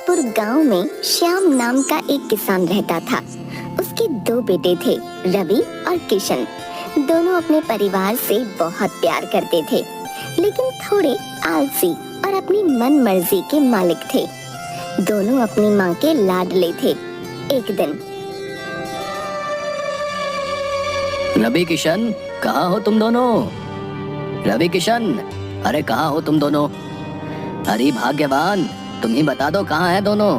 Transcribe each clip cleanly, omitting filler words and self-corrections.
मिर्जापुर गांव में श्याम नाम का एक किसान रहता था। उसके दो बेटे थे, रवि और किशन। दोनों अपने परिवार से बहुत प्यार करते थे, लेकिन थोड़े आलसी और अपनी मन मर्जी के मालिक थे। दोनों अपनी माँ के लाडले थे। एक दिन रवि किशन, कहाँ हो तुम दोनों? रवि किशन, अरे कहाँ हो तुम दोनों? अरे भाग्यवान, तुम ही बता दो कहाँ है दोनों?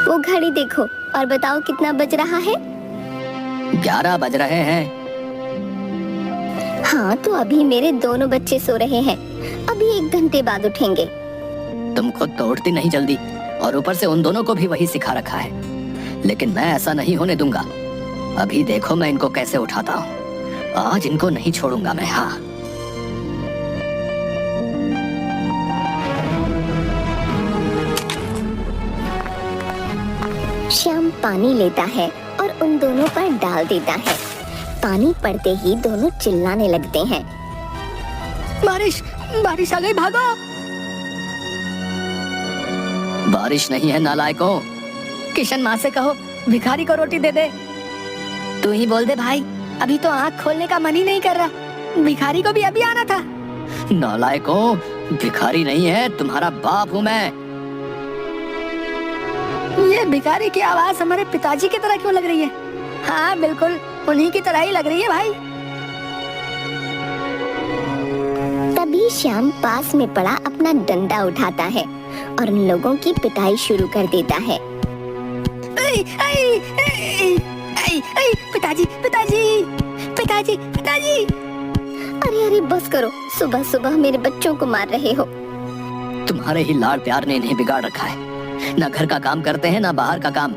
वो घड़ी देखो और बताओ कितना बज रहा है। 11 बज रहे हैं। हाँ, तो अभी मेरे दोनों बच्चे सो रहे हैं। अभी 1 घंटे बाद उठेंगे। तुम खुद तो उठती नहीं जल्दी, और ऊपर से उन दोनों को भी वही सिखा रखा है। लेकिन मैं ऐसा नहीं होने दूंगा। अभी देखो मैं इनको कैसे उठाता हूँ। आज इनको नहीं छोड़ूंगा मैं। हाँ, श्याम पानी लेता है और उन दोनों पर डाल देता है। पानी पड़ते ही दोनों चिल्लाने लगते हैं। बारिश बारिश आ गई, भागो! बारिश नहीं है नालायकों। किशन, माँ से कहो भिखारी को रोटी दे दे। तू ही बोल दे भाई, अभी तो आँख खोलने का मन ही नहीं कर रहा। भिखारी को भी अभी आना था। नालायकों, भिखारी नहीं है, तुम्हारा बाप हूँ मैं। ये भिखारी की आवाज हमारे पिताजी की तरह क्यों लग रही है? हाँ बिल्कुल, उन्हीं की तरह ही लग रही है भाई। तभी श्याम पास में पड़ा अपना डंडा उठाता है और उन लोगों की पिटाई शुरू कर देता है। पिताजी पिताजी पिताजी पिताजी! अरे अरे बस करो, सुबह सुबह मेरे बच्चों को मार रहे हो। तुम्हारे ही लाड़ प्यार ने इन्हें बिगाड़ रखा है। ना घर का काम करते हैं ना बाहर का काम,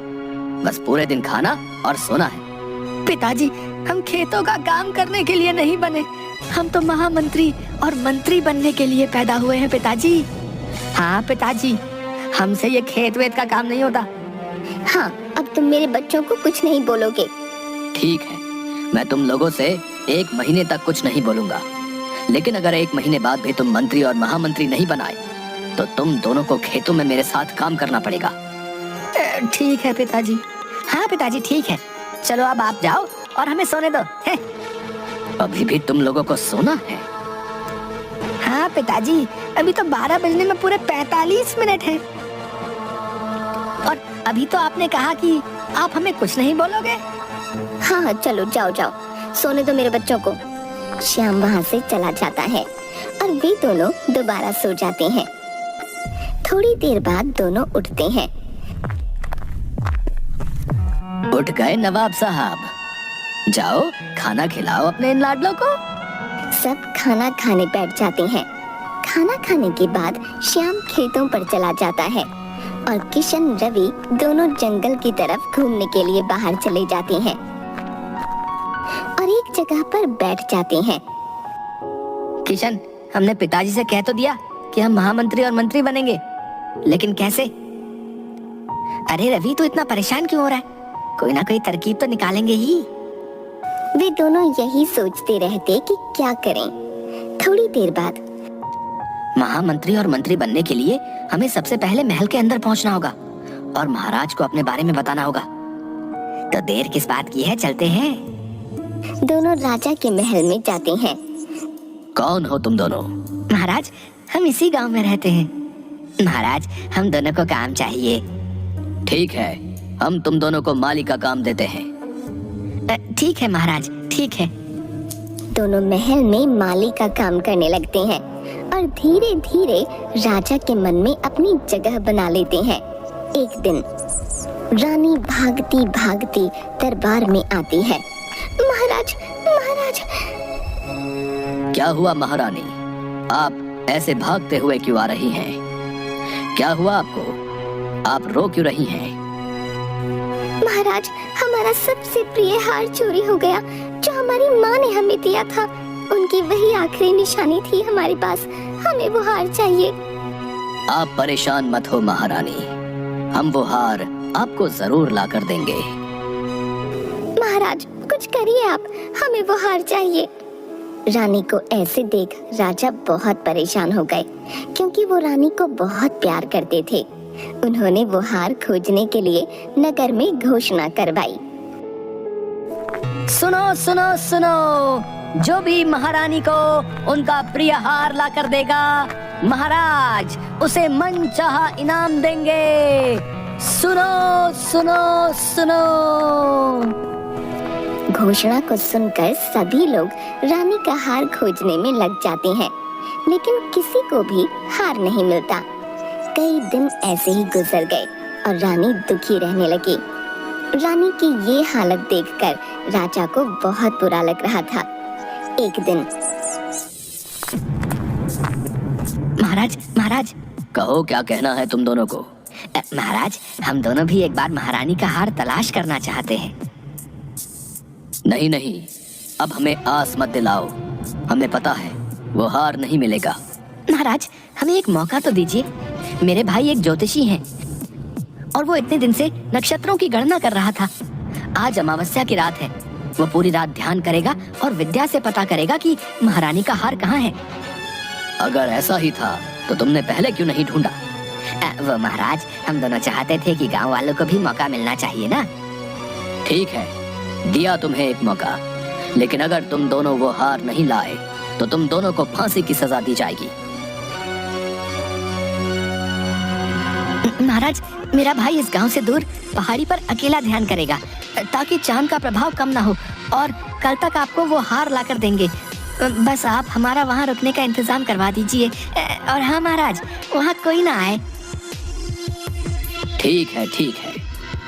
बस पूरे दिन खाना और सोना है। पिताजी, हम खेतों का काम करने के लिए नहीं बने, हम तो महामंत्री और मंत्री बनने के लिए पैदा हुए हैं पिताजी। हाँ पिताजी, हमसे ये खेत वेत का काम नहीं होता। हाँ, अब तुम मेरे बच्चों को कुछ नहीं बोलोगे। ठीक है, मैं तुम लोगों से 1 महीने तक कुछ नहीं बोलूंगा, लेकिन अगर 1 महीने बाद भी तुम मंत्री और महामंत्री नहीं बनाए तो तुम दोनों को खेतों में मेरे साथ काम करना पड़ेगा। ठीक है पिताजी। हाँ पिताजी ठीक है, चलो अब आप जाओ और हमें सोने दो। अभी भी तुम लोगों को सोना है? हाँ पिताजी, अभी तो 12 बजने में पूरे 45 मिनट हैं। और अभी तो आपने कहा कि आप हमें कुछ नहीं बोलोगे। हाँ हाँ, चलो जाओ जाओ, सोने दो मेरे बच्चों को। श्याम वहाँ से चला जाता है और वे दोनों दोबारा सो जाते हैं। थोड़ी देर बाद दोनों उठते हैं। उठ गए नवाब साहब? जाओ खाना खिलाओ अपने इन लाडलों को। सब खाना खाने बैठ जाते हैं। खाना खाने के बाद श्याम खेतों पर चला जाता है और किशन रवि दोनों जंगल की तरफ घूमने के लिए बाहर चले जाते हैं और एक जगह पर बैठ जाते हैं। किशन, हमने पिताजी से कह तो दिया कि हम महामंत्री और मंत्री बनेंगे, लेकिन कैसे? अरे रवि, तू इतना परेशान क्यों हो रहा है? कोई ना कोई तरकीब तो निकालेंगे ही। वे दोनों यही सोचते रहते कि क्या करें। थोड़ी देर बाद महामंत्री और मंत्री बनने के लिए हमें सबसे पहले महल के अंदर पहुंचना होगा और महाराज को अपने बारे में बताना होगा। तो देर किस बात की है, चलते हैं। दोनों राजा के महल में जाते हैं। कौन हो तुम दोनों? महाराज, हम इसी गांव में रहते हैं। महाराज, हम दोनों को काम चाहिए। ठीक है, हम तुम दोनों को माली का काम देते हैं। ठीक है महाराज, ठीक है। दोनों महल में माली का काम करने लगते हैं और धीरे धीरे राजा के मन में अपनी जगह बना लेते हैं। एक दिन रानी भागती भागती दरबार में आती है। महाराज, महाराज! क्या हुआ महारानी? आप ऐसे भागते हुए क्यों आ रही हैं? क्या हुआ आपको? आप रो क्यों रही हैं? महाराज, हमारा सबसे प्रिय हार चोरी हो गया, जो हमारी माँ ने हमें दिया था। उनकी वही आखिरी निशानी थी हमारे पास। हमें वो हार चाहिए। आप परेशान मत हो महारानी, हम वो हार आपको जरूर ला कर देंगे। महाराज, कुछ करिए आप, हमें वो हार चाहिए। रानी को ऐसे देख राजा बहुत परेशान हो गए, क्योंकि वो रानी को बहुत प्यार करते थे। उन्होंने वो हार खोजने के लिए नगर में घोषणा करवाई। सुनो सुनो सुनो, जो भी महारानी को उनका प्रिय हार ला कर देगा, महाराज उसे मनचाहा इनाम देंगे। सुनो सुनो सुनो। घोषणा को सुनकर सभी लोग रानी का हार खोजने में लग जाते हैं, लेकिन किसी को भी हार नहीं मिलता। कई दिन ऐसे ही गुजर गए और रानी दुखी रहने लगी। रानी की ये हालत देखकर राजा को बहुत बुरा लग रहा था। एक दिन, महाराज महाराज। कहो, क्या कहना है तुम दोनों को? महाराज, हम दोनों भी एक बार महारानी का हार तलाश करना चाहते हैं। नहीं नहीं, अब हमें आस मत दिलाओ, हमें पता है वो हार नहीं मिलेगा। महाराज, हमें एक मौका तो दीजिए। मेरे भाई एक ज्योतिषी हैं और वो इतने दिन से नक्षत्रों की गणना कर रहा था। आज अमावस्या की रात है, वो पूरी रात ध्यान करेगा और विद्या से पता करेगा कि महारानी का हार कहाँ है। अगर ऐसा ही था तो तुमने पहले क्यों नहीं ढूंढा? वो महाराज, हम दोनों चाहते थे कि गांव वालों को भी मौका मिलना चाहिए ना। ठीक है, दिया तुम्हें एक मौका, लेकिन अगर तुम दोनों वो हार नहीं लाए तो तुम दोनों को फांसी की सजा दी जाएगी। महाराज, मेरा भाई इस गांव से दूर पहाड़ी पर अकेला ध्यान करेगा ताकि चांद का प्रभाव कम ना हो, और कल तक आपको वो हार लाकर देंगे। बस आप हमारा वहाँ रुकने का इंतजाम करवा दीजिए। और हाँ महाराज, वहाँ कोई ना आए। ठीक है ठीक है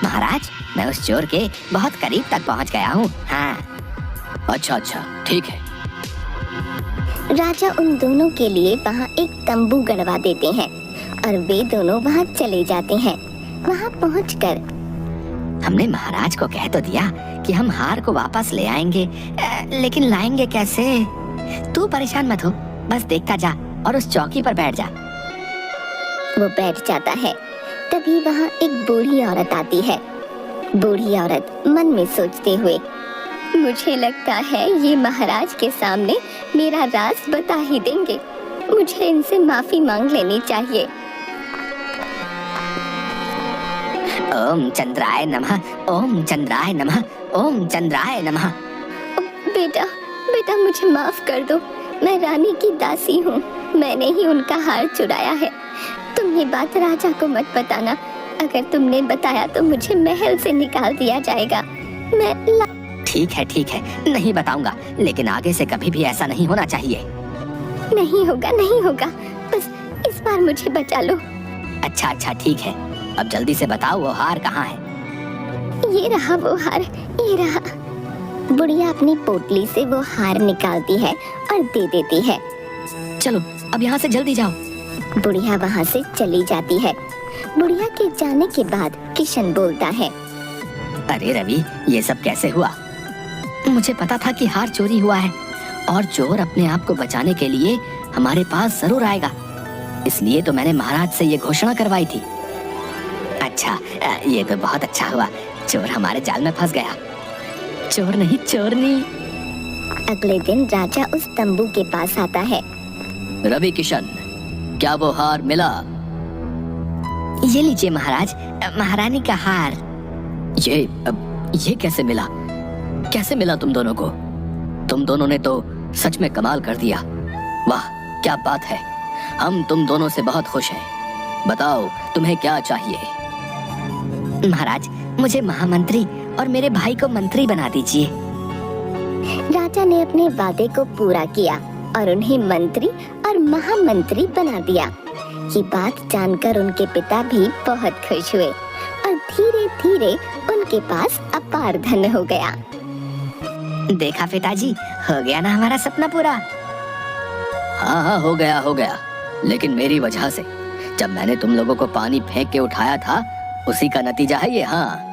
महाराज, मैं उस चोर के बहुत करीब तक पहुँच गया हूँ। हाँ, अच्छा अच्छा, ठीक है। राजा उन दोनों के लिए वहाँ एक तंबू गड़वा देते हैं और वे दोनों वहाँ चले जाते हैं। वहाँ पहुँचकर हमने महाराज को कह तो दिया कि हम हार को वापस ले आएंगे, लेकिन लाएंगे कैसे? तू परेशान मत हो, बस देखता जा और उस चौकी पर बैठ जा। वो बैठ जाता है। तभी वहाँ एक बूढ़ी औरत आती है। बूढ़ी औरत मन में सोचते हुए, मुझे लगता है ये महाराज के सामने मेरा राज बता ही देंगे। मुझे इनसे माफी मांग लेनी चाहिए। ओम चंद्राय नमः, ओम चंद्राय नमः, ओम चंद्राय नमः। बेटा बेटा, मुझे माफ कर दो। मैं रानी की दासी हूँ। मैंने ही उनका हार चुराया है। तुम ये बात राजा को मत बताना। अगर तुमने बताया तो मुझे महल से निकाल दिया जाएगा। ठीक है, नहीं बताऊंगा, लेकिन आगे से कभी भी ऐसा नहीं होना चाहिए। नहीं होगा। बस इस बार मुझे बचा लो। अच्छा, ठीक है। अब जल्दी से बताओ वो हार कहाँ है? ये रहा वो हार, ये रहा। बुढ़िया अपनी पोटली से वो हार निकालती है और दे देती है। चलो अब यहाँ से जल्दी जाओ। बुढ़िया वहाँ से चली जाती है। बुढ़िया के जाने के बाद किशन बोलता है, अरे रवि, ये सब कैसे हुआ? मुझे पता था कि हार चोरी हुआ है और चोर अपने आप को बचाने के लिए हमारे पास जरूर आएगा, इसलिए तो मैंने महाराज से ये घोषणा करवाई थी। अच्छा, ये तो बहुत अच्छा हुआ, चोर हमारे जाल में फंस गया। चोर नहीं, चोरनी। अगले दिन राजा उस तंबू के पास आता है। रवि किशन, क्या वो हार मिला? ये लीजिए महाराज, महारानी का हार। ये कैसे मिला? कैसे मिला तुम दोनों को? तुम दोनों ने तो सच में कमाल कर दिया। वाह, क्या बात है। हम तुम दोनों से बहुत खुश हैं। बताओ तुम्हें क्या चाहिए? महाराज, मुझे महामंत्री और मेरे भाई को मंत्री बना दीजिए। राजा ने अपने वादे को पूरा किया और उन्हें मंत्री और महामंत्री बना दिया। ये बात जानकर उनके पिता भी बहुत खुश हुए और धीरे धीरे उनके पास अपार धन हो गया। देखा पिताजी, हो गया ना हमारा सपना पूरा। हाँ, हो गया, लेकिन मेरी वजह से। जब मैंने तुम लोगों को पानी फेंक के उठाया था, उसी का नतीजा है ये। हाँ।